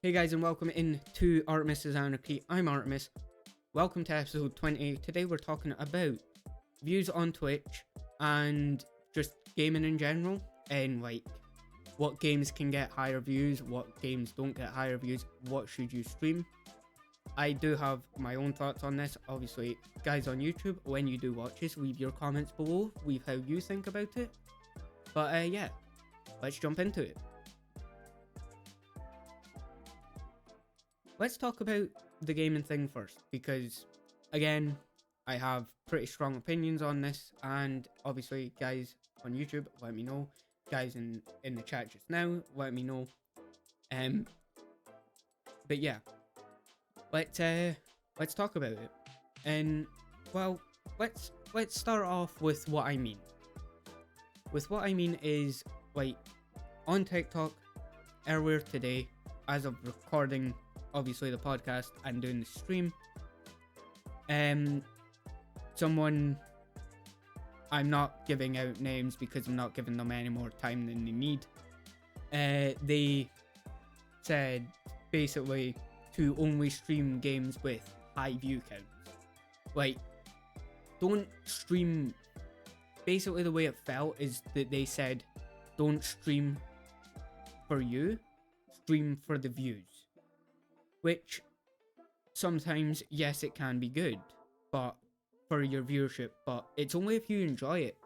Hey guys, and welcome in to Artemis Anarchy. I'm Artemis. Welcome to episode 20. Today we're talking about views on Twitch and just gaming in general, and like what games can get higher views, what games don't get higher views, what should you stream. I do have my own thoughts on this. Obviously, guys on YouTube, when you do watch this, leave your comments below, leave how you think about it. But yeah, let's jump into it. Let's talk about the gaming thing first, because again, I have pretty strong opinions on this, and obviously guys on YouTube, let me know. Guys in the chat just now, let me know. But yeah, let's talk about it. And well, let's start off with what I mean. With what I mean is, like, on TikTok earlier today, as of recording obviously the podcast and doing the stream, someone, I'm not giving out names because I'm not giving them any more time than they need, they said basically to only stream games with high view counts. Like, don't stream, basically the way it felt is that they said don't stream for you, stream for the views. Which sometimes, yes, it can be good, but for your viewership, but it's only if you enjoy it.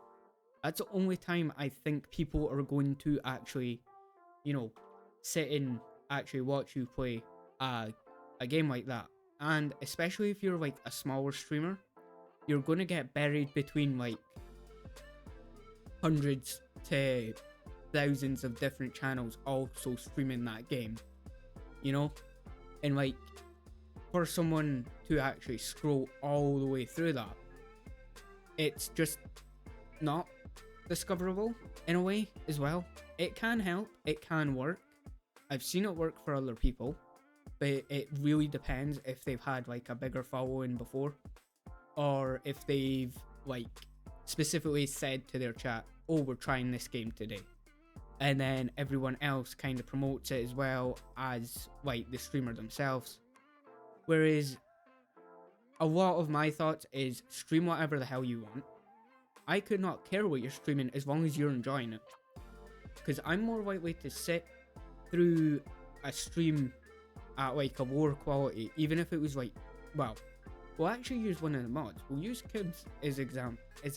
That's the only time I think people are going to actually, sit and actually watch you play a game like that. And especially if you're like a smaller streamer, you're going to get buried between like hundreds to thousands of different channels also streaming that game, And like, for someone to actually scroll all the way through that, it's just not discoverable in a way as well. It can help, it can work. I've seen it work for other people, but it really depends if they've had like a bigger following before, or if they've like specifically said to their chat, oh, we're trying this game today. And then everyone else kind of promotes it as well as like the streamer themselves. Whereas a lot of my thoughts is stream whatever the hell you want. I could not care what you're streaming as long as you're enjoying it. Because I'm more likely to sit through a stream at like a lower quality, even if it was like, well, we'll actually use one of the mods. We'll use Kibbs as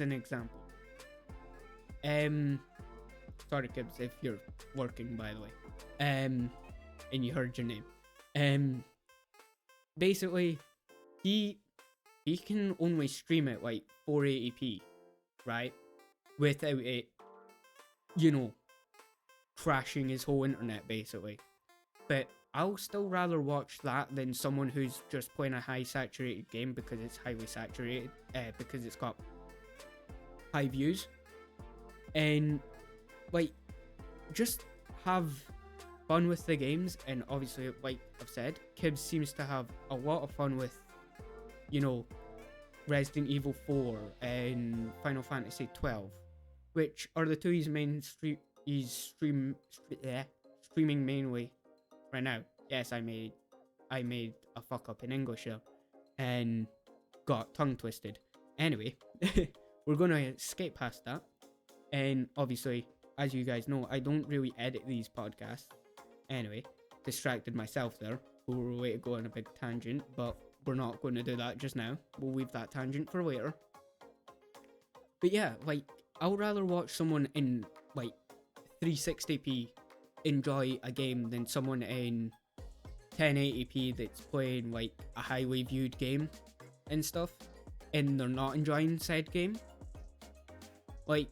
an example. Sorry, Kibbs, if you're working, by the way. And you heard your name. Basically, he can only stream it like 480p, right? Without it, crashing his whole internet, basically. But I'll still rather watch that than someone who's just playing a high saturated game because it's highly saturated, because it's got high views. And like, just have fun with the games. And obviously, like I've said, Kibbs seems to have a lot of fun with, Resident Evil 4 and Final Fantasy 12, which are the two he's streaming mainly right now. Yes, I made a fuck up in English there and got tongue twisted. Anyway, we're gonna skate past that. And obviously, as you guys know, I don't really edit these podcasts. Anyway, distracted myself there. We were way to go on a big tangent, but we're not going to do that just now. We'll leave that tangent for later. But yeah, like, I would rather watch someone in like 360p enjoy a game than someone in 1080p that's playing like a highly viewed game and stuff, and they're not enjoying said game. Like,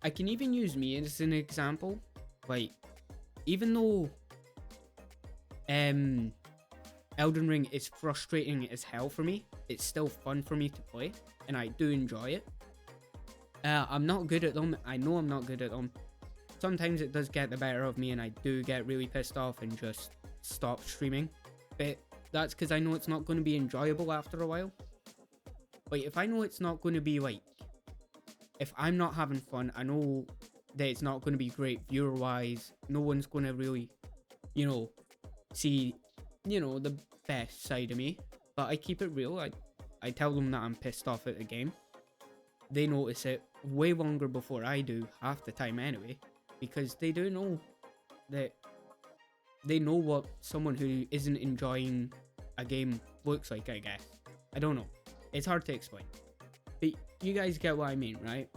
I can even use me as an example. Like, even though Elden Ring is frustrating as hell for me, it's still fun for me to play, and I do enjoy it. I'm not good at them. I know I'm not good at them. Sometimes it does get the better of me, and I do get really pissed off and just stop streaming. But that's because I know it's not going to be enjoyable after a while. Like, if I know it's not going to be like, if I'm not having fun, I know that it's not going to be great viewer-wise. No one's going to really, see, the best side of me. But I keep it real. I tell them that I'm pissed off at the game. They notice it way longer before I do, half the time anyway, because they do know that they know what someone who isn't enjoying a game looks like, I guess. I don't know. It's hard to explain. But you guys get what I mean, right?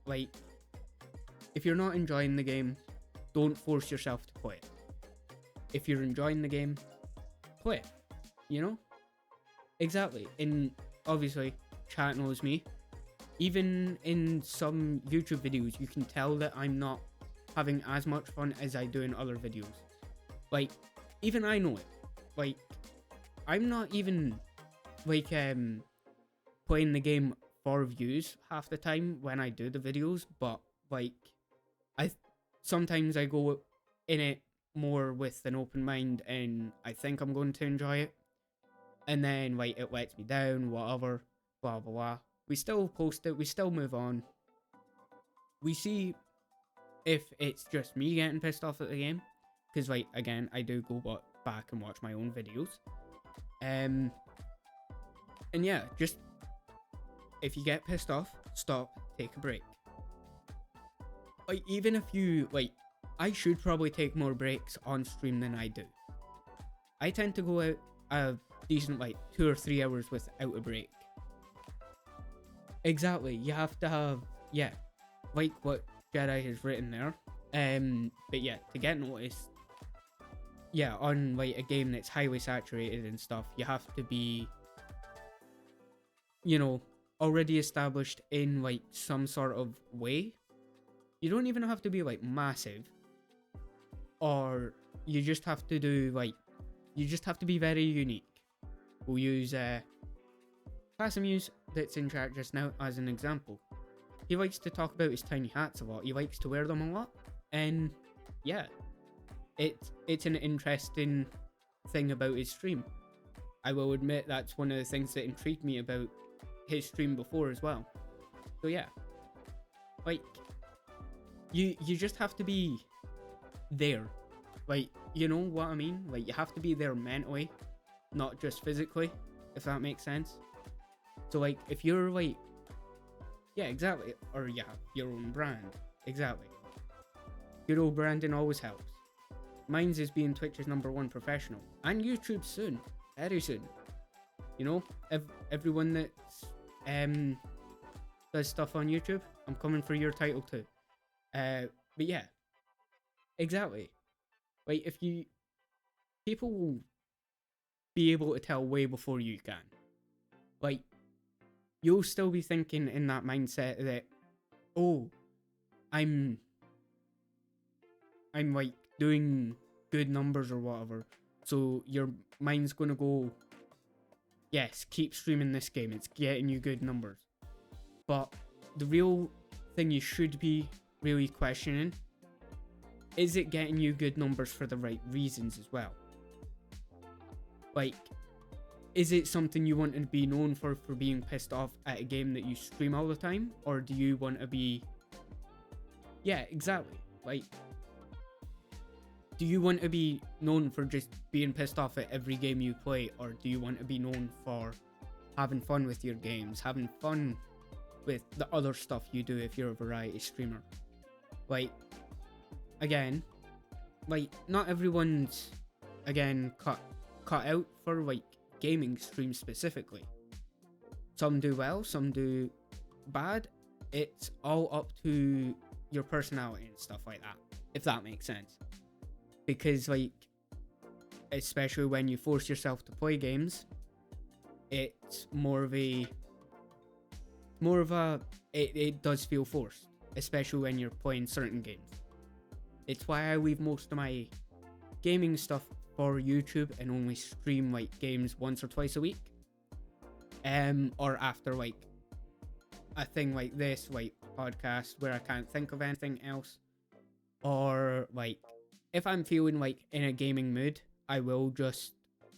Like, if you're not enjoying the game, don't force yourself to play it. If you're enjoying the game, play it. You know? Exactly. And obviously, chat knows me. Even in some YouTube videos, you can tell that I'm not having as much fun as I do in other videos. Like, even I know it. Like, I'm not even, like, playing the game for views half the time when I do the videos, but, like, sometimes I go in it more with an open mind and I think I'm going to enjoy it. And then, like, it lets me down, whatever, blah, blah, blah. We still post it, we still move on. We see if it's just me getting pissed off at the game. Because, like, again, I do go back and watch my own videos. And yeah, just, if you get pissed off, stop, take a break. Like, even if you, like, I should probably take more breaks on stream than I do. I tend to go out a decent, like, 2 or 3 hours without a break. Exactly, you have to have, yeah, like what Jedi has written there. But yeah, to get noticed, yeah, on, like, a game that's highly saturated and stuff, you have to be, already established in, like, some sort of way. You don't even have to be, like, massive. Or you just have to do, like, you just have to be very unique. We'll use, Casimuse that's in chat just now as an example. He likes to talk about his tiny hats a lot. He likes to wear them a lot. And, yeah, it's an interesting thing about his stream. I will admit that's one of the things that intrigued me about his stream before as well. So yeah, like, you just have to be there. Like, you know what I mean? Like, you have to be there mentally, not just physically, if that makes sense. So, like, if you're, like, yeah, exactly, or yeah, your own brand, exactly. Good old branding always helps. Mine's is being Twitch's #1 professional, and YouTube soon, very soon. You know, everyone that's does stuff on YouTube, I'm coming for your title too. But yeah, exactly. Like, people will be able to tell way before you can. Like, you'll still be thinking in that mindset that, oh, I'm like doing good numbers or whatever. So your mind's gonna go, yes, keep streaming this game, it's getting you good numbers. But the real thing you should be really questioning, is it getting you good numbers for the right reasons as well? Like, is it something you want to be known for being pissed off at a game that you stream all the time? Or do you want to be... Yeah, exactly. Like, do you want to be known for just being pissed off at every game you play? Or do you want to be known for having fun with your games, having fun with the other stuff you do if you're a variety streamer? Like, again, like, not everyone's, again, cut out for, like, gaming streams specifically. Some do well, some do bad. It's all up to your personality and stuff like that, if that makes sense. Because, like, especially when you force yourself to play games, it's more of a it does feel forced, especially when you're playing certain games. It's why I leave most of my gaming stuff for YouTube and only stream, like, games once or twice a week. Or after, like, a thing like this, like a podcast where I can't think of anything else. Or, like, if I'm feeling, like, in a gaming mood, I will just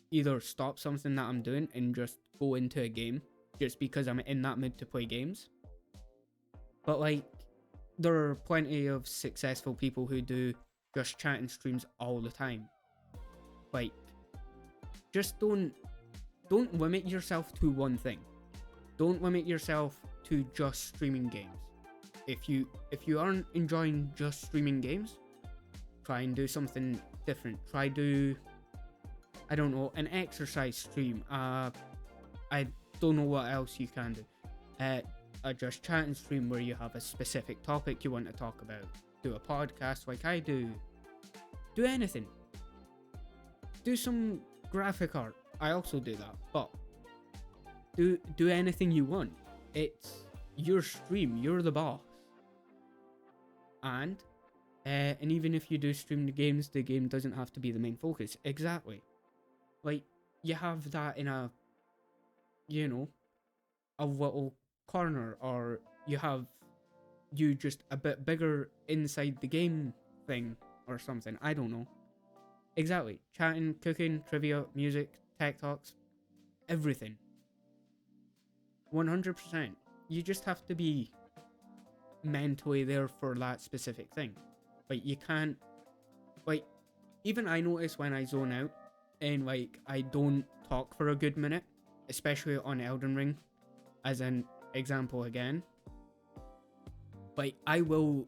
either stop something that I'm doing and just go into a game, just because I'm in that mood to play games. But, like, there are plenty of successful people who do just chatting streams all the time. Like, just don't limit yourself to one thing. Don't limit yourself to just streaming games. If you aren't enjoying just streaming games, try and do something different. Try do, I don't know, an exercise stream. I don't know what else you can do. A just chatting stream where you have a specific topic you want to talk about. Do a podcast like I do. Do anything. Do some graphic art. I also do that. But do anything you want. It's your stream. You're the boss. And even if you do stream the game doesn't have to be the main focus. Exactly. Like, you have that in a little corner, or you just a bit bigger inside the game thing or something. I don't know. Exactly. Chatting, cooking, trivia, music, tech talks, everything. 100%. You just have to be mentally there for that specific thing. Like, you can't, like, even I notice when I zone out and like I don't talk for a good minute, especially on Elden Ring, as an example again. Like, I won't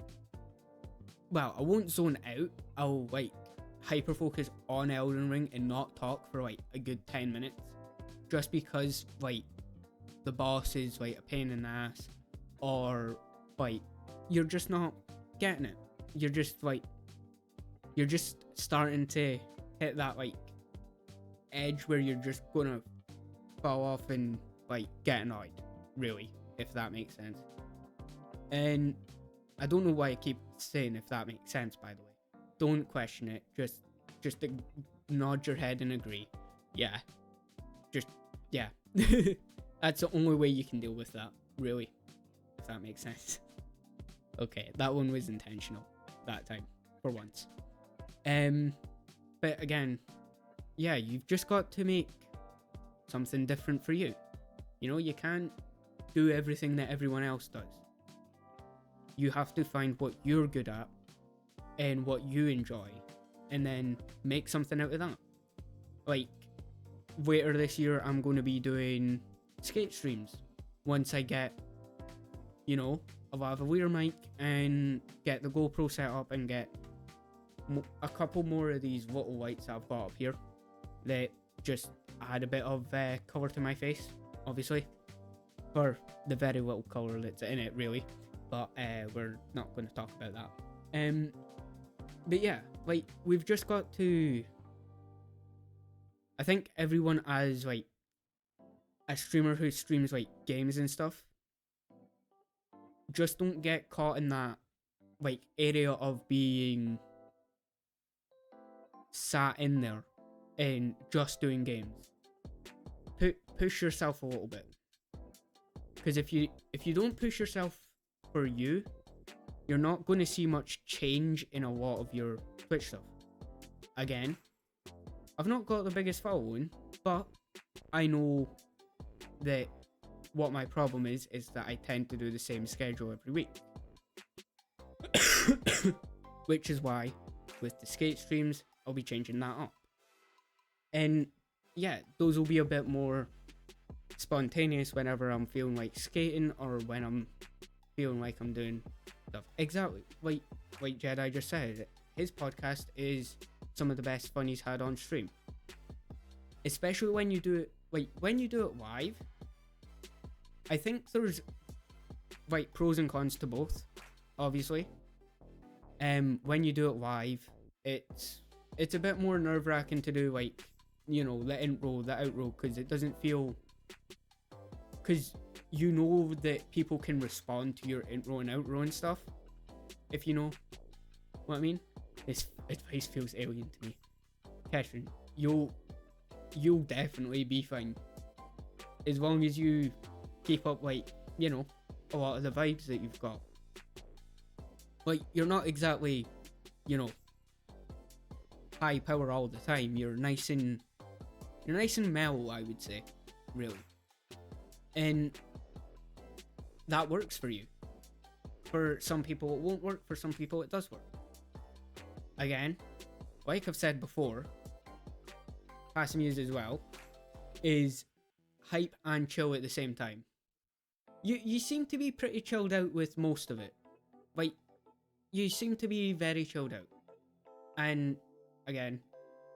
zone out. I'll like hyper focus on Elden Ring and not talk for like a good 10 minutes, just because like the boss is like a pain in the ass, or like you're just not getting it. You're just starting to hit that like edge where you're just gonna fall off and like get annoyed, really, if that makes sense. And I don't know why I keep saying if that makes sense, by the way. Don't question it. Just nod your head and agree. Yeah. Yeah. That's the only way you can deal with that, really, if that makes sense. Okay, that one was intentional that time, for once. But again, yeah, you've just got to make something different for you. You know, you can't do everything that everyone else does. You have to find what you're good at and what you enjoy, and then make something out of that. Like, later this year, I'm going to be doing skate streams once I get, a lavalier mic and get the GoPro set up and get a couple more of these little lights I've got up here that just add a bit of colour to my face, obviously, for the very little colour that's in it, really. But we're not going to talk about that. But yeah, like, we've just got to, I think everyone as like a streamer who streams like games and stuff, just don't get caught in that like area of being sat in there and just doing games. Push yourself a little bit, because if you don't push yourself for you, you're not going to see much change in a lot of your Twitch stuff. Again, I've not got the biggest following, but I know that what my problem is that I tend to do the same schedule every week. Which is why with the skate streams, I'll be changing that up. And yeah, those will be a bit more spontaneous whenever I'm feeling like skating, or when I'm feeling like I'm doing stuff. Exactly. Like Jedi just said, his podcast is some of the best fun he's had on stream. Especially when you do it live. I think there's like pros and cons to both, obviously. When you do it live, it's a bit more nerve-wracking to do, like, the intro, the outro, because it doesn't feel, because you know that people can respond to your intro and outro and stuff, if you know what I mean. This advice feels alien to me. Catherine, you'll definitely be fine, as long as you keep up, like, a lot of the vibes that you've got. Like, you're not exactly, high power all the time. You're nice and mellow, I would say, really. And that works for you. For some people it won't work, for some people it does work. Again, like I've said before, passive music as well, is hype and chill at the same time. You seem to be pretty chilled out with most of it. Like, you seem to be very chilled out. And again,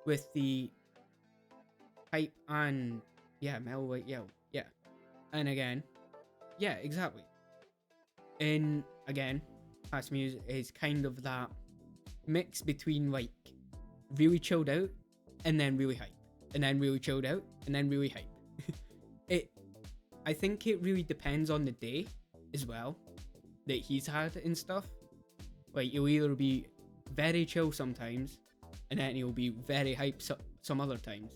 with the hype and mellow, like, yeah. And again, yeah, exactly. And again, passive music is kind of that mix between like really chilled out and then really hype, and then really chilled out and then really hype. I think it really depends on the day as well that he's had and stuff. Like, he'll either be very chill sometimes and then he'll be very hype some other times,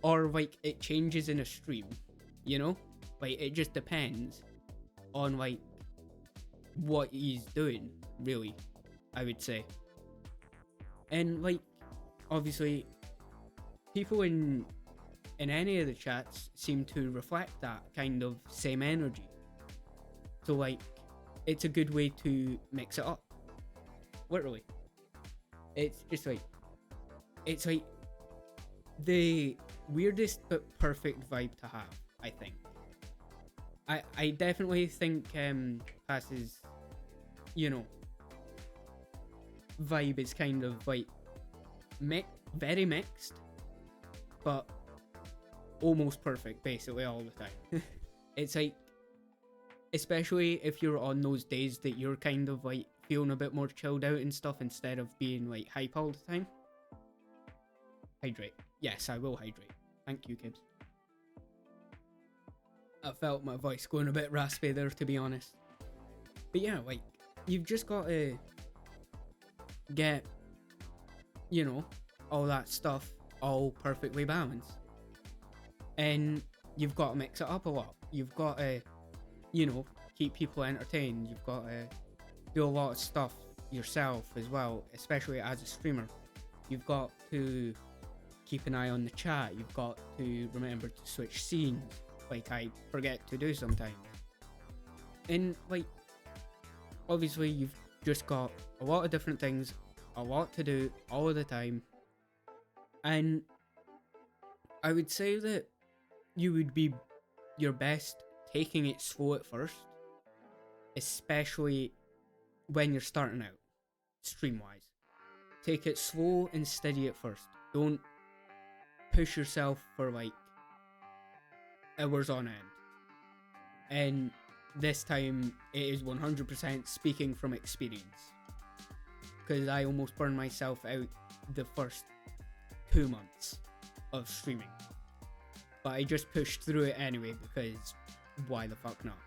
or like it changes in a stream, you know? Like, it just depends on like what he's doing, really, I would say. And like, obviously, people in any of the chats seem to reflect that kind of same energy. So like, it's a good way to mix it up. Literally. It's just like, it's like the weirdest but perfect vibe to have, I think. I definitely think Pass's, vibe is kind of like very mixed, but almost perfect basically all the time. It's like, especially if you're on those days that you're kind of like feeling a bit more chilled out and stuff instead of being like hype all the time. Hydrate. Yes, I will hydrate. Thank you, kids. I felt my voice going a bit raspy there, to be honest. But yeah, like, you've just got to get, all that stuff all perfectly balanced. And you've got to mix it up a lot. You've got to, keep people entertained. You've got to do a lot of stuff yourself as well, especially as a streamer. You've got to keep an eye on the chat. You've got to remember to switch scenes, like I forget to do sometimes. And like, obviously you've just got a lot of different things, a lot to do all of the time. And I would say that you would be your best taking it slow at first, especially when you're starting out, stream wise. Take it slow and steady at first. Don't push yourself for like hours on end. And this time it is 100% speaking from experience, because I almost burned myself out the first 2 months of streaming, but I just pushed through it anyway, because why the fuck not?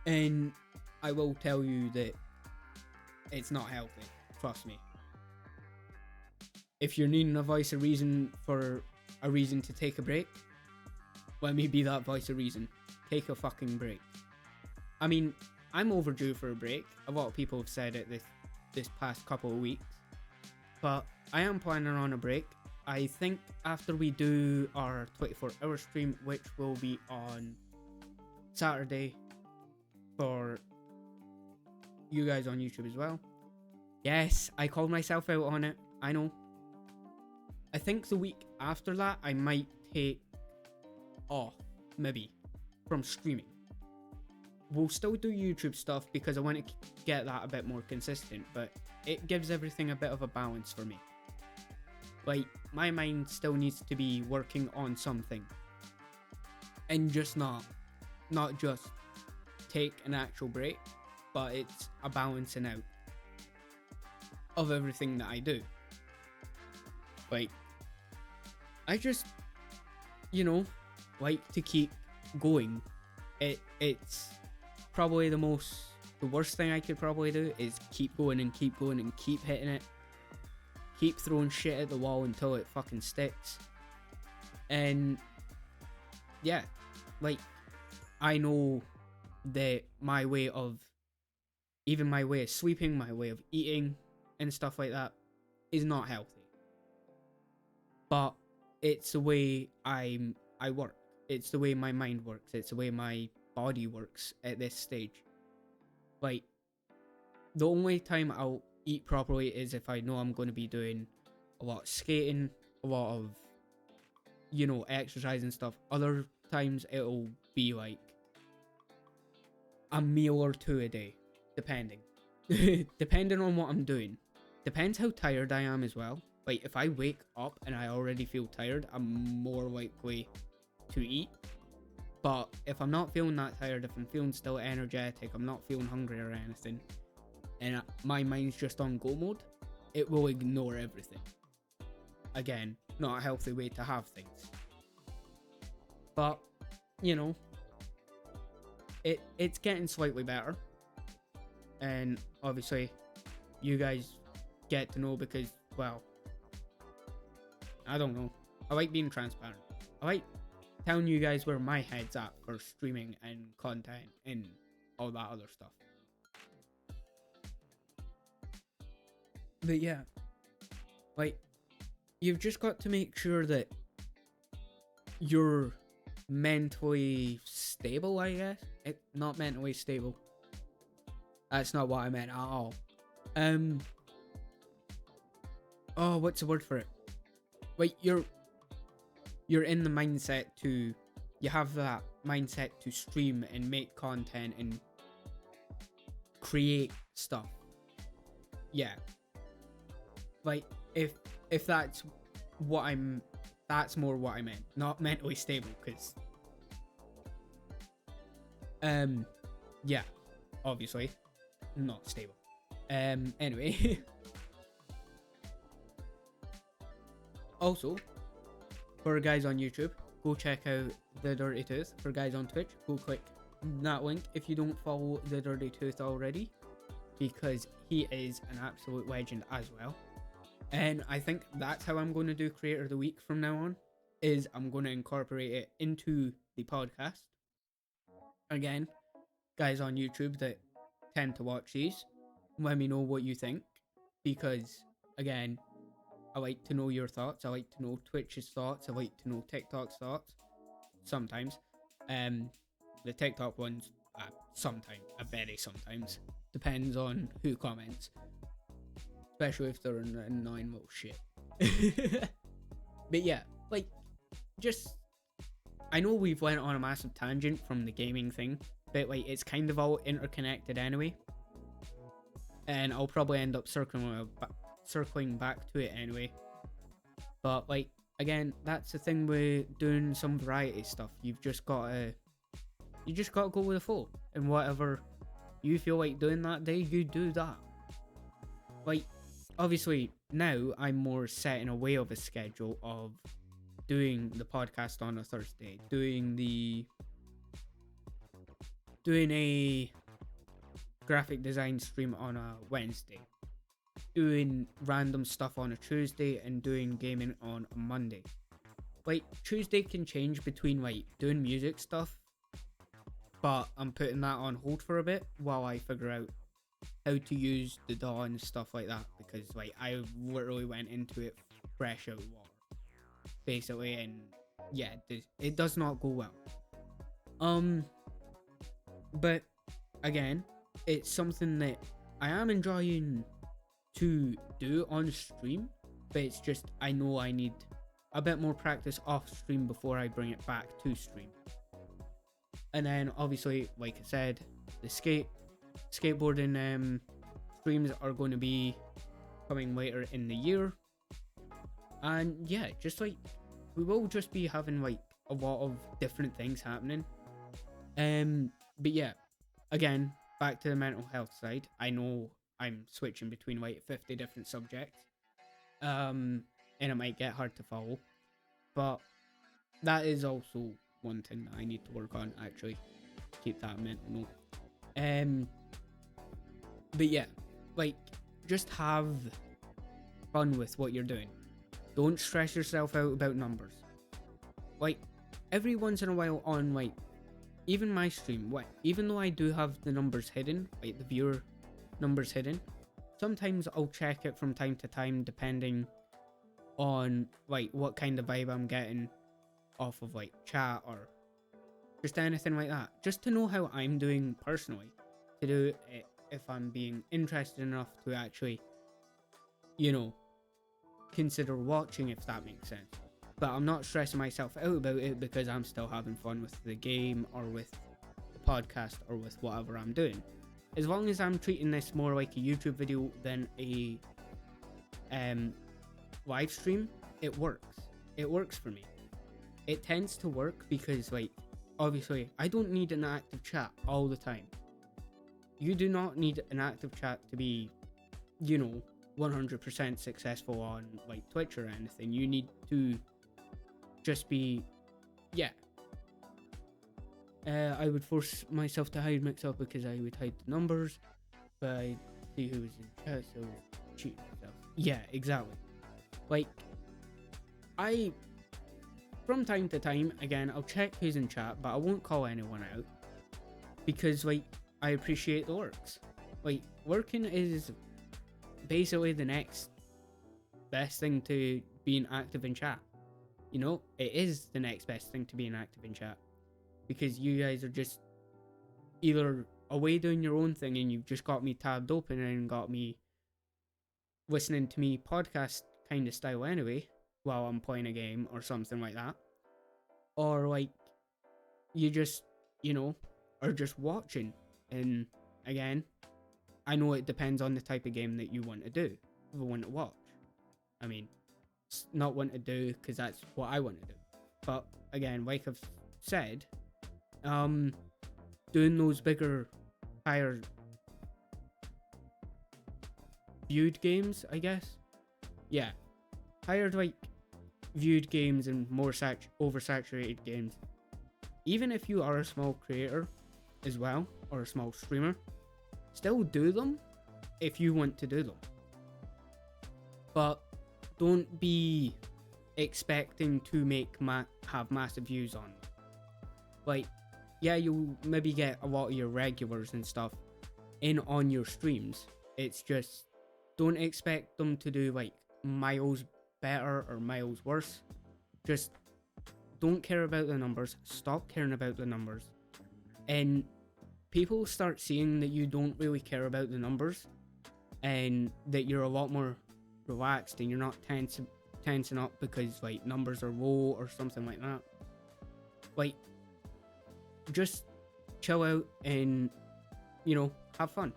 And I will tell you that it's not healthy, trust me. If you're needing a voice of reason for a reason to take a break, let me be that voice of reason. Take a fucking break. I mean, I'm overdue for a break. A lot of people have said it this past couple of weeks, but I am planning on a break. I think after we do our 24-hour stream, which will be on Saturday for you guys on YouTube as well. Yes, I called myself out on it, I know. I think the week after that, I might take off, maybe, from streaming. We'll still do YouTube stuff because I want to get that a bit more consistent, but it gives everything a bit of a balance for me. Like, my mind still needs to be working on something, and just not just take an actual break, but it's a balancing out of everything that I do. Like, I just, like to keep going. It's probably the worst thing I could probably do is keep going and keep going and keep hitting it. Keep throwing shit at the wall until it fucking sticks. And yeah, like, I know that my way of sleeping, my way of eating and stuff like that is not healthy. But it's the way I work. It's the way my mind works. It's the way my body works at this stage. Like, the only time I'll eat properly is if I know I'm going to be doing a lot of skating, a lot of you know, exercise and stuff. Other times it'll be like a meal or two a day, depending. Depending on what I'm doing. Depends how tired I am as well. Like, if I wake up and I already feel tired, I'm more likely to eat. But if I'm not feeling that tired, if I'm feeling still energetic, I'm not feeling hungry or anything, and my mind's just on go mode, it will ignore everything. Again, not a healthy way to have things. But, you know, it's getting slightly better. And obviously, you guys get to know because, well, I don't know. I like being transparent. I like telling you guys where my head's at for streaming and content and all that other stuff. But yeah, like, you've just got to make sure that you're mentally stable, I guess. Not mentally stable. That's not what I meant at all. Oh, what's the word for it? Like, you're in the mindset to, you have that mindset to stream and make content and create stuff. Yeah. Like, if that's what that's more what I meant, not mentally stable, because yeah, obviously not stable. Anyway. Also, for guys on YouTube, go check out The Dirty Tooth. For guys on Twitch, go click that link if you don't follow The Dirty Tooth already, because he is an absolute legend as well. And I think that's how I'm going to do Creator of the Week from now on, is I'm going to incorporate it into the podcast. Again, guys on YouTube that tend to watch these, let me know what you think, because, again, I like to know your thoughts. I like to know Twitch's thoughts. I like to know TikTok's thoughts. Sometimes. The TikTok ones, sometimes. Very sometimes. Depends on who comments. Especially if they're an annoying little shit. But yeah, like, just, I know we've went on a massive tangent from the gaming thing, but like, it's kind of all interconnected anyway. And I'll probably end up circling back to it anyway. But like, again, that's the thing with doing some variety stuff. You just gotta go with the flow, and whatever you feel like doing that day, you do that. Like, obviously now I'm more set in a way of a schedule of doing the podcast on a Thursday, doing a graphic design stream on a Wednesday, doing random stuff on a Tuesday, and doing gaming on a Monday. Like, Tuesday can change between like doing music stuff, but I'm putting that on hold for a bit while I figure out how to use the DAW and stuff like that, because like, I literally went into it fresh out of water basically, and yeah, it does not go well. But again, it's something that I am enjoying to do on stream, but it's just, I know I need a bit more practice off stream before I bring it back to stream. And then obviously, like I said, the skateboarding streams are going to be coming later in the year. And yeah, just like, we will just be having like a lot of different things happening. But yeah, again, back to the mental health side. I know I'm switching between like 50 different subjects, and it might get hard to follow, but that is also one thing that I need to work on, actually. Keep that mental note. But yeah, like, just have fun with what you're doing. Don't stress yourself out about numbers. Like, every once in a while on, like, even my stream, even though I do have the numbers hidden, like the viewer numbers hidden, sometimes I'll check it from time to time, depending on like what kind of vibe I'm getting off of like chat or just anything like that, just to know how I'm doing personally, to do it if I'm being interested enough to actually, you know, consider watching, if that makes sense. but I'm not stressing myself out about it because I'm still having fun with the game or with the podcast or with whatever I'm doing. As long as I'm treating this more like a YouTube video than a live stream, it works. It works for me. It tends to work because, like, obviously, I don't need an active chat all the time. You do not need an active chat to be, 100% successful on, like, Twitch or anything. You need to just be, I would force myself to hide myself because I would hide the numbers, but I see who was in chat, so cheat myself. Yeah, exactly. Like, from time to time, again, I'll check who's in chat, but I won't call anyone out because, like, I appreciate the works. Like, working is basically the next best thing to being active in chat. It is the next best thing to being active in chat because you guys are just either away doing your own thing and you've just got me tabbed open and got me listening to me podcast kind of style anyway while I'm playing a game or something like that, or like you just are just watching. And again, I know it depends on the type of game that you want to do, want to watch. I mean, it's not want to do because that's what I want to do, but again, like I've said, doing those bigger, higher viewed games, I guess. Yeah, higher like viewed games and more oversaturated games. Even if you are a small creator as well, or a small streamer, still do them if you want to do them. But don't be expecting to have massive views on them. Like, yeah, you'll maybe get a lot of your regulars and stuff in on your streams. It's just, don't expect them to do like miles better or miles worse. Just don't care about the numbers. Stop caring about the numbers. And people start seeing that you don't really care about the numbers and that you're a lot more relaxed and you're not tensing up because like numbers are low or something like that. Like, just chill out and have fun.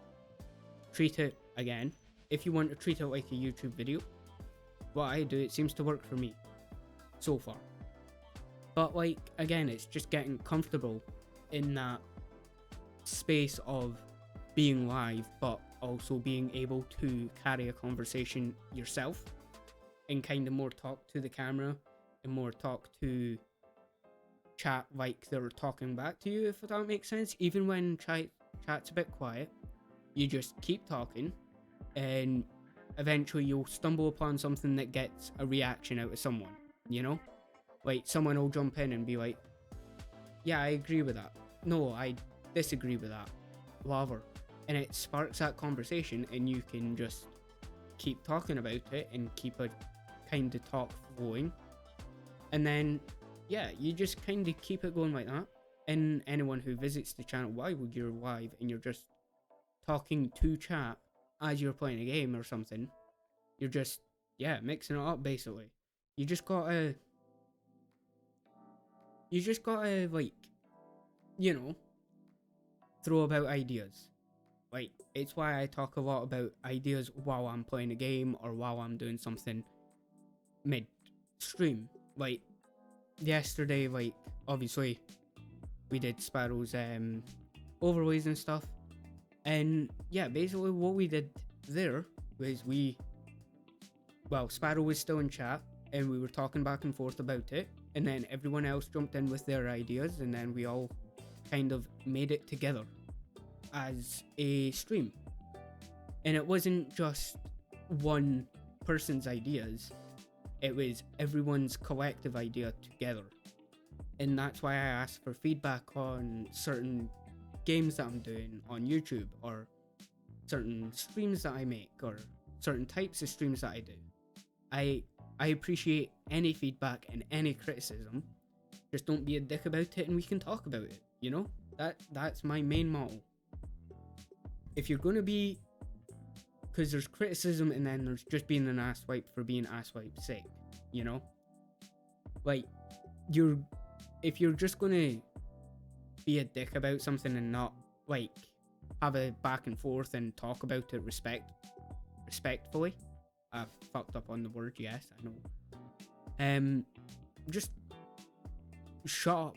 Treat it, again, if you want to treat it like a YouTube video, what I do, it seems to work for me so far. But like, again, it's just getting comfortable in that space of being live, but also being able to carry a conversation yourself and kind of more talk to the camera and more talk to chat like they're talking back to you, if that makes sense. Even when chat's a bit quiet, you just keep talking and eventually you'll stumble upon something that gets a reaction out of someone, like someone will jump in and be like, yeah, I agree with that, no, I disagree with that, whatever, and it sparks that conversation and you can just keep talking about it and keep a kind of talk flowing, and then you just kind of keep it going like that. And anyone who visits the channel while you're live and you're just talking to chat as you're playing a game or something, you're just mixing it up basically. You just gotta like throw about ideas. Like, it's why I talk a lot about ideas while I'm playing a game or while I'm doing something mid stream. Like yesterday, like obviously we did Sparrow's overlays and stuff, and basically what we did there was Sparrow was still in chat and we were talking back and forth about it, and then everyone else jumped in with their ideas, and then we all kind of made it together as a stream. And it wasn't just one person's ideas, it was everyone's collective idea together. And that's why I asked for feedback on certain games that I'm doing on YouTube, or certain streams that I make, or certain types of streams that I do. I appreciate any feedback and any criticism. Just don't be a dick about it and we can talk about it, That's my main motto. If you're gonna be, because there's criticism and then there's just being an asswipe for being asswipe's sake, like, you're if you're just gonna be a dick about something and not like have a back and forth and talk about it respectfully. I've fucked up on the word, yes, I know. Just shut up.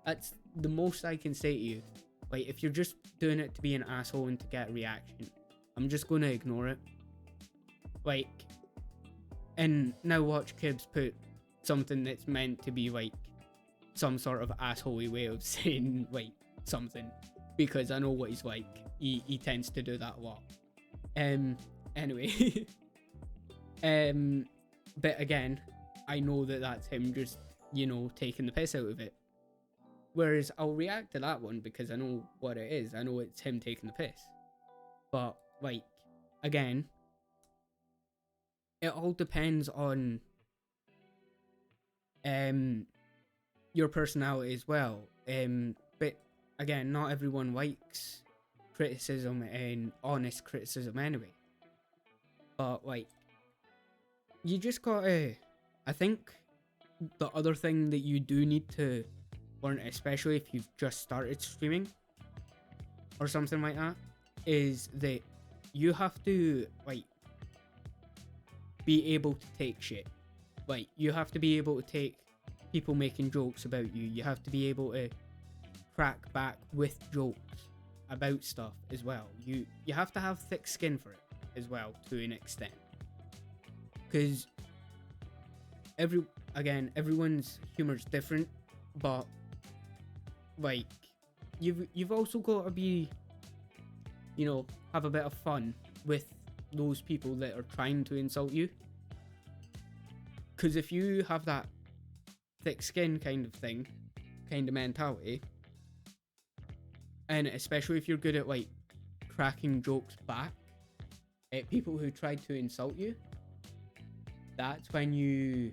That's the most I can say to you. Like, if you're just doing it to be an asshole and to get a reaction, I'm just gonna ignore it. Like, and now watch Kibbs put something that's meant to be like some sort of assholey way of saying like something, because I know what he's like. He tends to do that a lot. Anyway. But again, I know that that's him just, taking the piss out of it. Whereas I'll react to that one because I know what it is. I know it's him taking the piss. But, like, again, it all depends on your personality as well. But again, not everyone likes criticism and honest criticism anyway. But, like, you just gotta, I think the other thing that you do need to learn, especially if you've just started streaming or something like that, is that you have to, like, be able to take shit. Like, you have to be able to take people making jokes about you. You have to be able to crack back with jokes about stuff as well. You have to have thick skin for it as well, to an extent. Because everyone's humor's different, but like you've also got to be, have a bit of fun with those people that are trying to insult you. Because if you have that thick skin kind of mentality, and especially if you're good at like cracking jokes back at people who tried to insult you, that's when you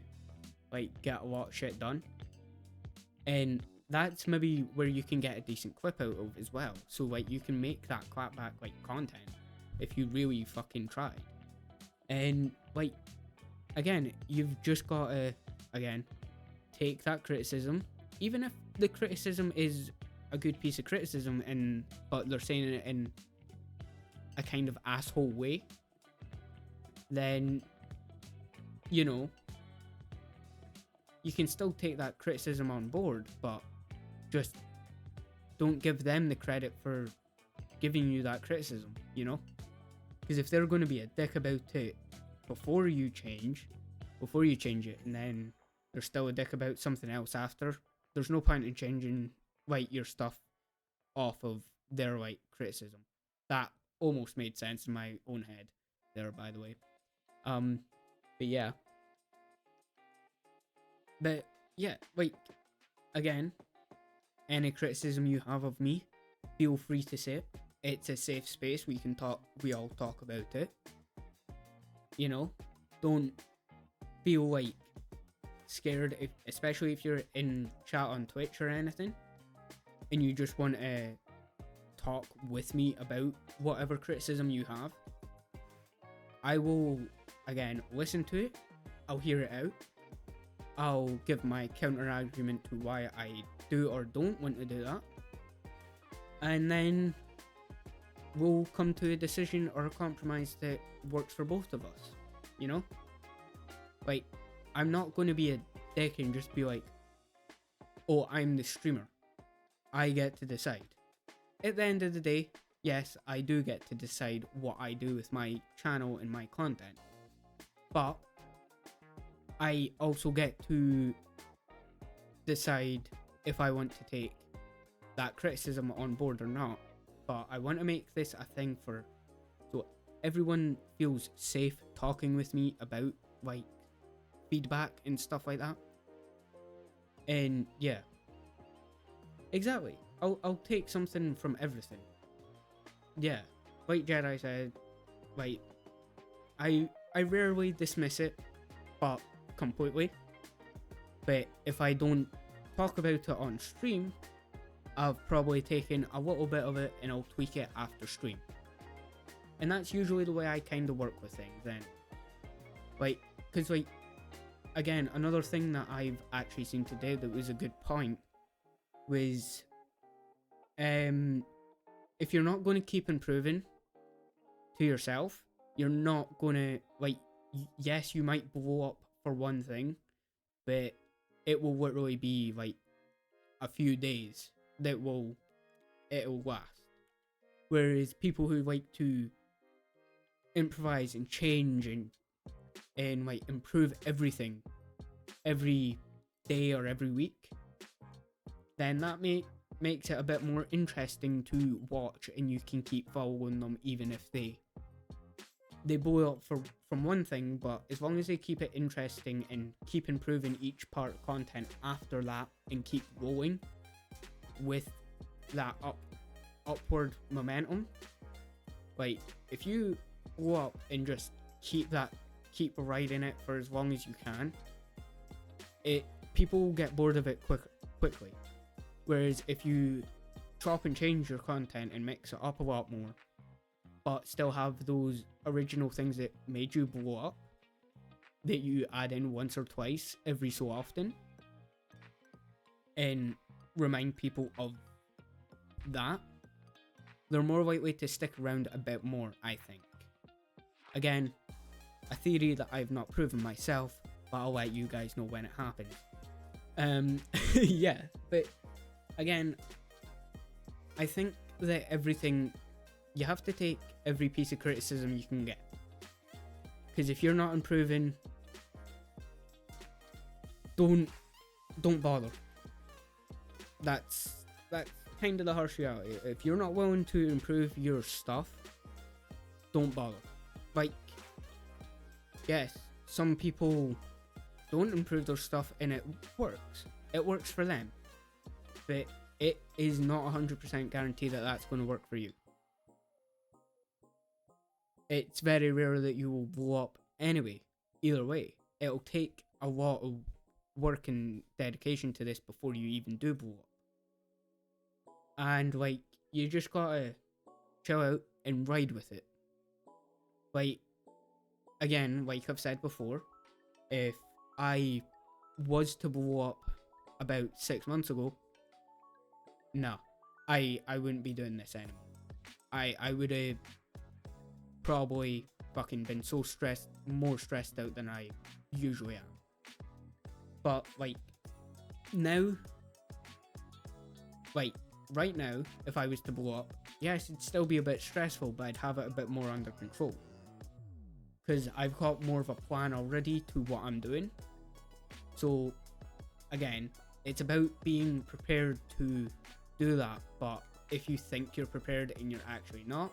like get a lot of shit done. And that's maybe where you can get a decent clip out of as well. So like you can make that clapback like content if you really fucking tried. And like, again, you've just got to, again, take that criticism, even if the criticism is a good piece of criticism, but they're saying it in a kind of asshole way, then, you can still take that criticism on board, but just don't give them the credit for giving you that criticism, Because if they're going to be a dick about it before you change it, and then they're still a dick about something else after, there's no point in changing like your stuff off of their like criticism. That almost made sense in my own head there, by the way. But yeah. But yeah, like, again, any criticism you have of me, feel free to say it. It's a safe space. We all talk about it. Don't feel like scared, especially if you're in chat on Twitch or anything, and you just want to talk with me about whatever criticism you have. I will, again, listen to it. I'll hear it out. I'll give my counter argument to why I do or don't want to do that. And then we'll come to a decision or a compromise that works for both of us, Like, I'm not going to be a dick and just be like, oh, I'm the streamer, I get to decide. At the end of the day, yes, I do get to decide what I do with my channel and my content. But I also get to decide if I want to take that criticism on board or not. But I want to make this a thing so everyone feels safe talking with me about like feedback and stuff like that. And yeah, exactly. I'll take something from everything. Yeah, like Jedi said, like I rarely dismiss it, but completely. But if I don't talk about it on stream, I've probably taken a little bit of it and I'll tweak it after stream. And that's usually the way I kind of work with things then. Like, because like, again, another thing that I've actually seen today that was a good point was, if you're not going to keep improving to yourself, you're not going to, like, yes, you might blow up for one thing, but it will literally be like a few days that it'll last. Whereas people who like to improvise and change and like improve everything every day or every week, then that makes it a bit more interesting to watch, and you can keep following them even if they blow up from one thing. But as long as they keep it interesting and keep improving each part of content after that and keep rolling with that upward momentum, like if you blow up and just keep riding it for as long as you can, people will get bored of it quickly. Whereas if you chop and change your content and mix it up a lot more, but still have those original things that made you blow up, that you add in once or twice every so often, and remind people of that, they're more likely to stick around a bit more, I think. Again, a theory that I've not proven myself, but I'll let you guys know when it happens. Yeah, but again, I think that you have to take every piece of criticism you can get. Because if you're not improving, don't bother. That's kind of the harsh reality. If you're not willing to improve your stuff, don't bother. Like, yes, some people don't improve their stuff and it works. It works for them. But it is not 100% guaranteed that that's going to work for you. It's very rare that you will blow up anyway. Either way, it'll take a lot of work and dedication to this before you even do blow up. And like, you just gotta chill out and ride with it. Like, again, like I've said before, if I was to blow up about 6 months ago, no, I wouldn't be doing this anymore. I would have probably fucking been more stressed out than I usually am. But like, now, like right now, if I was to blow up, yes, it'd still be a bit stressful, but I'd have it a bit more under control. Because I've got more of a plan already to what I'm doing. So, again, it's about being prepared to do that. But if you think you're prepared and you're actually not,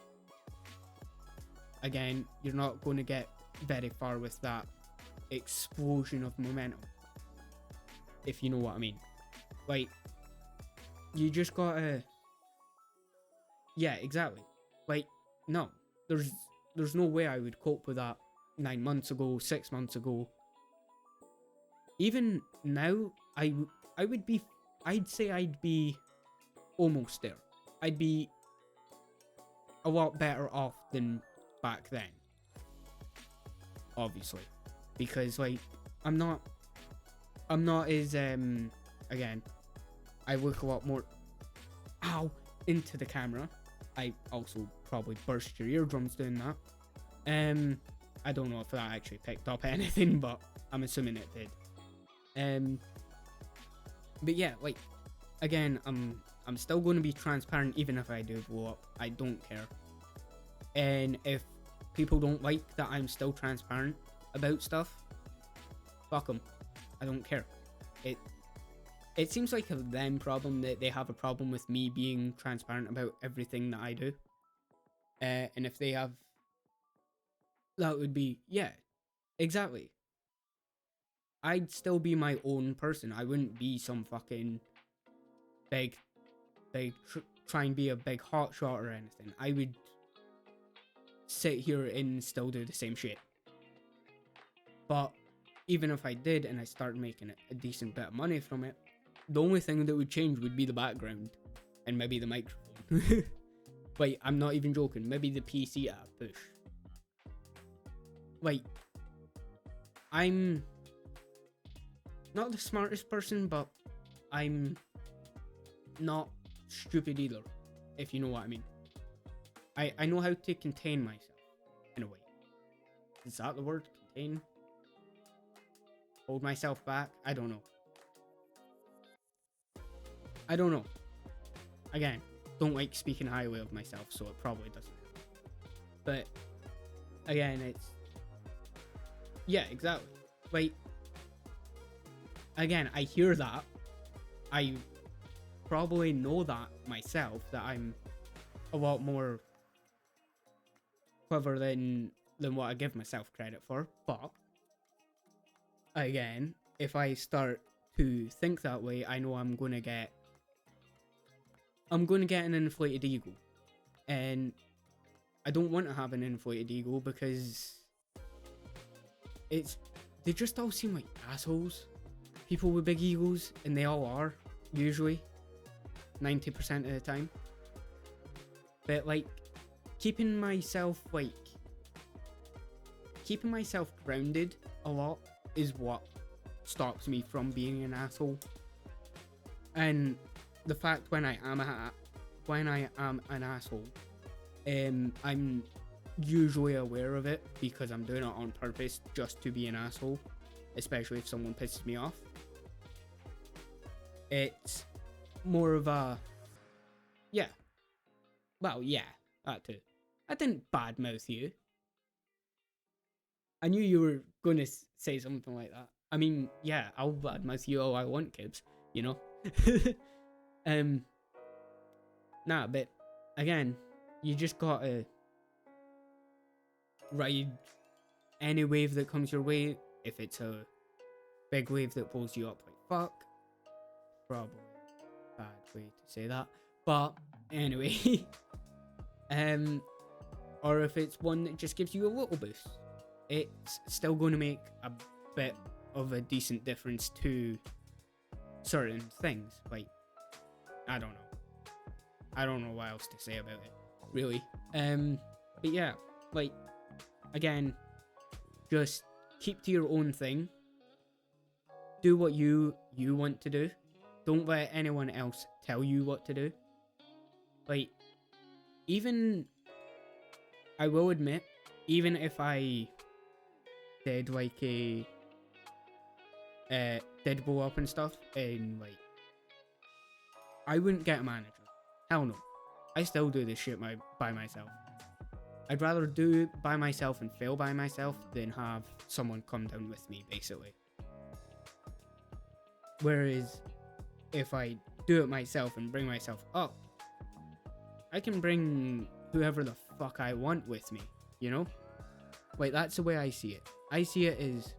again, you're not going to get very far with that explosion of momentum. If you know what I mean. Like, you just gotta... Yeah, exactly. Like, no. There's no way I would cope with that 9 months ago, 6 months ago. Even now, I'd say I'd be almost there. I'd be a lot better off than back then. Obviously. Because, like, I'm not as, again, I look a lot more, into the camera. I also probably burst your eardrums doing that. I don't know if that actually picked up anything, but I'm assuming it did. But yeah, like, again, I'm still going to be transparent even if I do blow up. I don't care. And if people don't like that I'm still transparent about stuff, fuck them. I don't care. It seems like a them problem, that they have a problem with me being transparent about everything that I do. And if they have, that would be, yeah, exactly. I'd still be my own person. I wouldn't be some fucking big try and be a big hotshot or anything. I would sit here and still do the same shit. But even if I did and I started making a decent bit of money from it, the only thing that would change would be the background and maybe the microphone. Wait, I'm not even joking. Maybe the PC at a push. Like, I'm not the smartest person, but I'm not stupid either, if you know what I mean. I know how to contain myself, in a way. Is that the word? Contain? Hold myself back? I don't know. Again, don't like speaking highly of myself, so it probably doesn't help. But, again, it's... Yeah, exactly. Like, again, I hear that. I probably know that myself, that I'm a lot more clever than what I give myself credit for. But, again, if I start to think that way, I know I'm going to get an inflated ego. And I don't want to have an inflated ego because they just all seem like assholes. People with big egos, and they all are, usually. 90% of the time. But like, keeping myself grounded a lot is what stops me from being an asshole. And the fact when I am an asshole, I'm usually aware of it because I'm doing it on purpose just to be an asshole, especially if someone pisses me off. It's more of a, yeah, well, yeah, that too. I didn't badmouth you. I knew you were going to say something like that. I mean, yeah, I'll badmouth you all I want, Kibbs, you know? Nah, but again, you just gotta ride any wave that comes your way. If it's a big wave that pulls you up like fuck, probably a bad way to say that, but anyway. Or if it's one that just gives you a little boost, it's still going to make a bit of a decent difference to certain things. Like, I don't know what else to say about it, really. But yeah, like, again, just keep to your own thing. Do what you want to do. Don't let anyone else tell you what to do. Like, even, I will admit, even if I did like did blow up and stuff, and like, I wouldn't get a manager. Hell no. I still do this shit by myself. I'd rather do it by myself and fail by myself than have someone come down with me, basically. Whereas, if I do it myself and bring myself up, I can bring whoever the fuck I want with me, you know? Like, that's the way I see it. I see it as,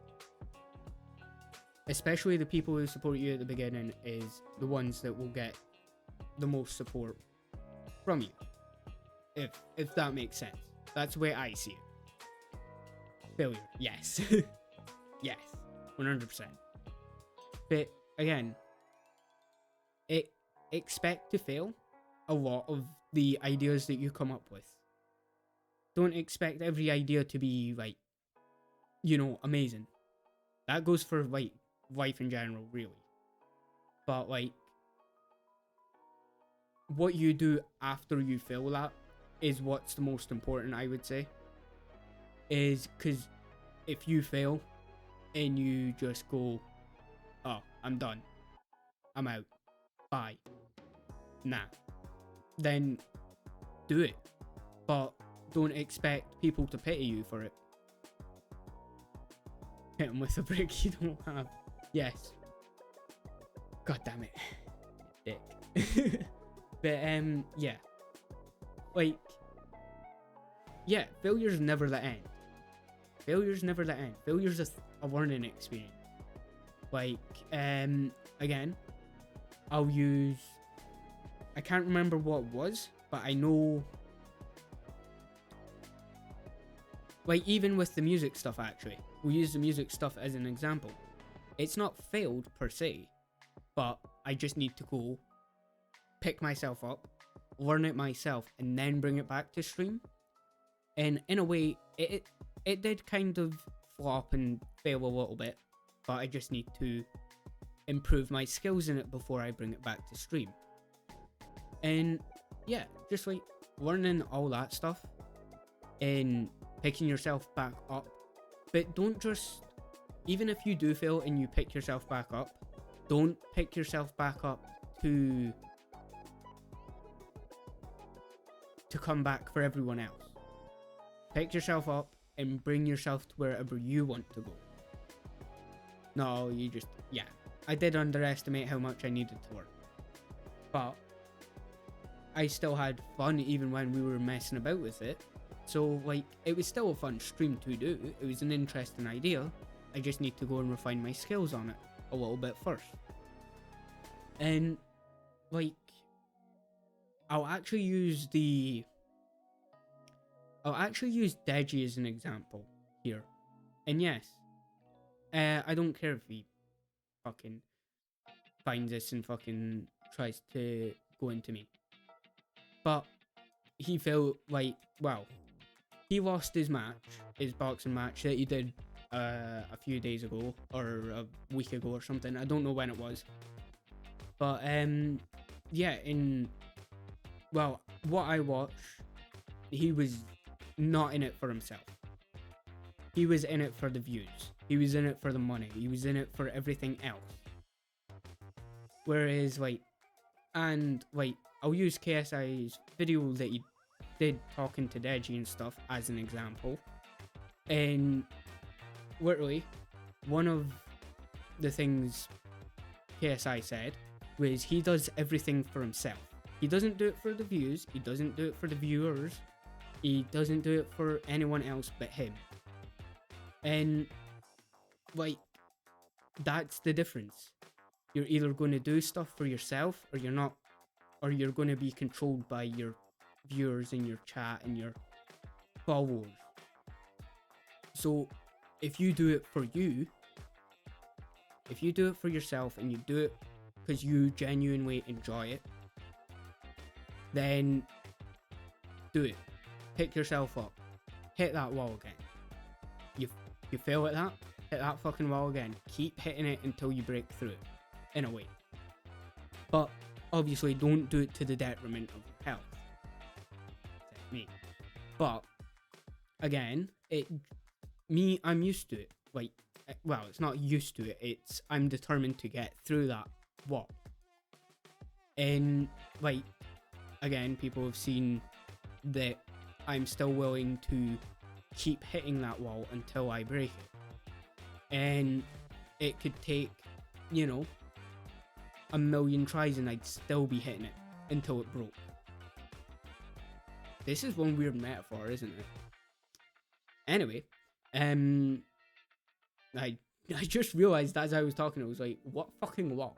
especially the people who support you at the beginning, is the ones that will get the most support from you. If that makes sense. That's the way I see it. Failure, yes. Yes, 100%. But again, expect to fail a lot of the ideas that you come up with. Don't expect every idea to be like, you know, amazing. That goes for like life in general, really. But like, what you do after you fail that is what's the most important, I would say. Is because if you fail and you just go, oh, I'm done, I'm out, bye, nah, then do it. But don't expect people to pity you for it. Hit them with a brick you don't have. Yes. God damn it. Dick. But yeah. Like, yeah, failure's never the end. Failure's never the end. Failure's a learning experience. Like, again, I'll use, I can't remember what it was, but I know, like, even with the music stuff, actually, we'll use the music stuff as an example. It's not failed per se, but I just need to go pick myself up, learn it myself, and then bring it back to stream. And in a way, it did kind of flop and fail a little bit, but I just need to improve my skills in it before I bring it back to stream. And yeah, just like learning all that stuff and picking yourself back up. But don't just, even if you do fail and you pick yourself back up, don't pick yourself back up to come back for everyone else. Pick yourself up and bring yourself to wherever you want to go. No, you just, yeah. I did underestimate how much I needed to work. But I still had fun even when we were messing about with it. So, like, it was still a fun stream to do. It was an interesting idea. I just need to go and refine my skills on it a little bit first. And, like, I'll actually use Deji as an example here. And yes, I don't care if he fucking finds this and fucking tries to go into me. But he felt like, well, he lost his boxing match that he did a few days ago or a week ago or something. I don't know when it was. But yeah, well, what I watched, he was not in it for himself. He was in it for the views. He was in it for the money. He was in it for everything else. Whereas, like, I'll use KSI's video that he did talking to Deji and stuff as an example. And literally, one of the things KSI said was he does everything for himself. He doesn't do it for the views. He doesn't do it for the viewers. He doesn't do it for anyone else but him. And, like, that's the difference. You're either going to do stuff for yourself or you're not, or you're going to be controlled by your viewers and your chat and your followers. So if you do it for you, if you do it for yourself and you do it because you genuinely enjoy it, then do it. Pick yourself up. Hit that wall again. You fail at that, hit that fucking wall again. Keep hitting it until you break through it, in a way. But obviously don't do it to the detriment of your health. That's me. But again, I'm used to it. Like, well, it's not used to it, I'm determined to get through that wall. And, like, again, people have seen that I'm still willing to keep hitting that wall until I break it. And it could take, a million tries and I'd still be hitting it until it broke. This is one weird metaphor, isn't it? Anyway, I just realized as I was talking, I was like, what fucking wall?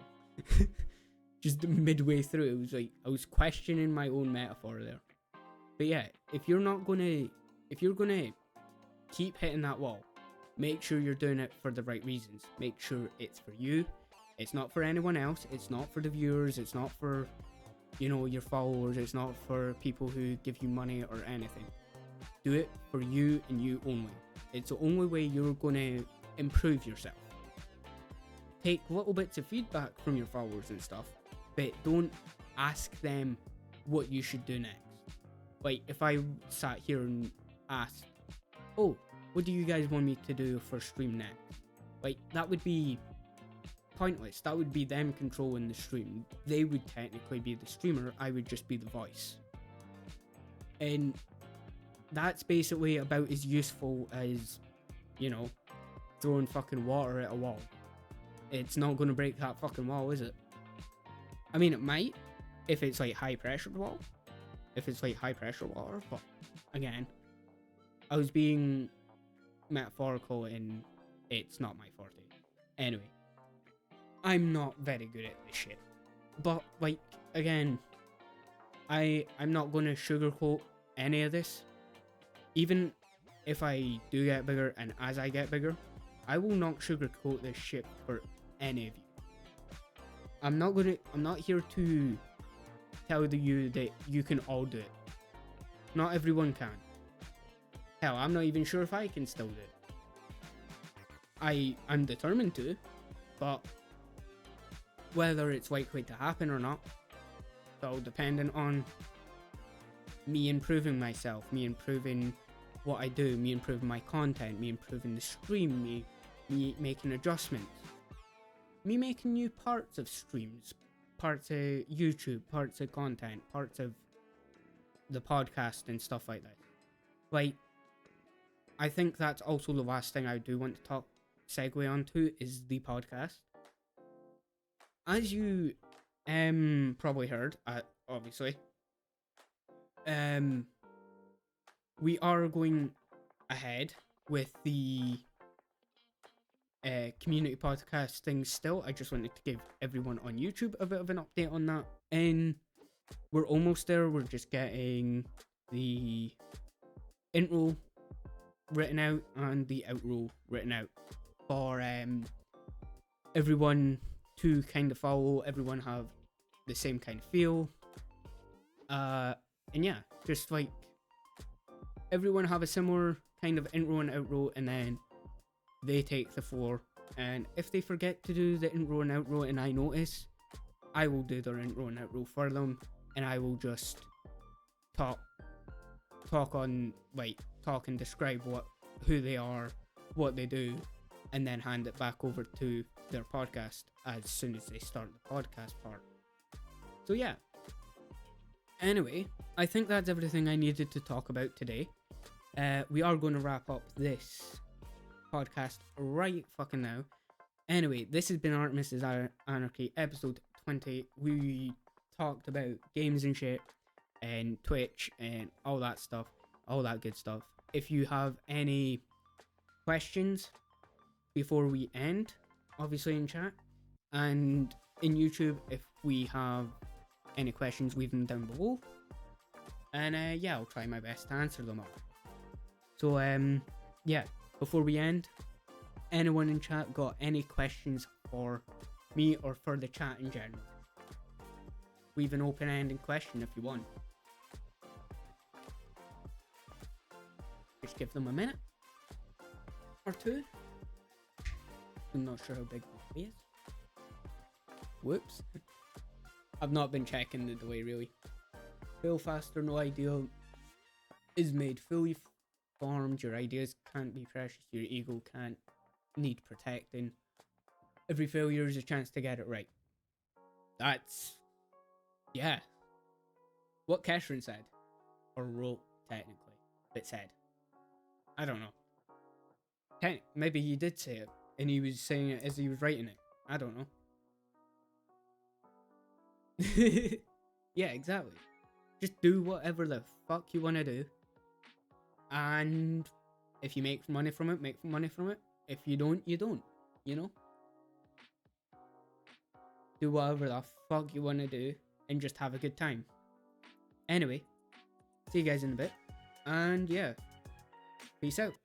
Just midway through, it was like, I was questioning my own metaphor there. But yeah, if you're gonna keep hitting that wall, make sure you're doing it for the right reasons. Make sure it's for you. It's not for anyone else. It's not for the viewers. It's not for, your followers. It's not for people who give you money or anything. Do it for you and you only. It's the only way you're gonna improve yourself. Take little bits of feedback from your followers and stuff, but don't ask them what you should do next. Like, if I sat here and asked, oh, what do you guys want me to do for stream next? Like, that would be pointless. That would be them controlling the stream. They would technically be the streamer. I would just be the voice. And that's basically about as useful as, throwing fucking water at a wall. It's not going to break that fucking wall, is it? I mean, it might, if it's like high pressure wall. If it's like high pressure water, but again, I was being metaphorical and it's not my forte. Anyway, I'm not very good at this shit. But, like, again, I'm not going to sugarcoat any of this. Even if I do get bigger and as I get bigger, I will not sugarcoat this shit for any of you. I'm not here to tell you that you can all do it. Not everyone can. Hell, I'm not even sure if I can still do it. I'm determined to, but whether it's likely to happen or not. It's all dependent on me improving myself, me improving what I do, me improving my content, me improving the stream, me making adjustments, me making new parts of streams, parts of YouTube, parts of content, parts of the podcast and stuff like that. Like, I think that's also the last thing I do want to segue onto is the podcast. As you probably heard, obviously, we are going ahead with the community podcast thing still. I just wanted to give everyone on YouTube a bit of an update on that. And we're almost there. We're just getting the intro written out and the outro written out for everyone to kind of follow, everyone have the same kind of feel. And yeah, just like everyone have a similar kind of intro and outro, and then they take the floor. And if they forget to do the intro and outro and I notice, I will do their intro and outro for them, and I will just talk and describe who they are, what they do, and then hand it back over to their podcast as soon as they start the podcast part. So yeah. Anyway, I think that's everything I needed to talk about today. We are going to wrap up this podcast right fucking now. Anyway, this has been Artemis Anarchy EP.20. We talked about games and shit, and Twitch, and all that stuff, all that good stuff. If you have any questions before we end, obviously in chat, and in YouTube, if we have any questions, leave them down below, and yeah, I'll try my best to answer them all. So yeah, before we end, anyone in chat got any questions for me or for the chat in general? Leave an open-ended question if you want. Just give them a minute or two. I'm not sure how big the delay is. Whoops. I've not been checking the delay really. Fail faster, no idea is made fully formed. Your ideas can't be precious. Your ego can't need protecting. Every failure is a chance to get it right. That's, yeah, what Keshrin said, or wrote technically, but said. I don't know. Maybe he did say it, and he was saying it as he was writing it. I don't know. Yeah, exactly. Just do whatever the fuck you want to do. And if you make money from it, make money from it. If you don't, you don't. You know? Do whatever the fuck you want to do and just have a good time. Anyway, see you guys in a bit. And yeah, peace out.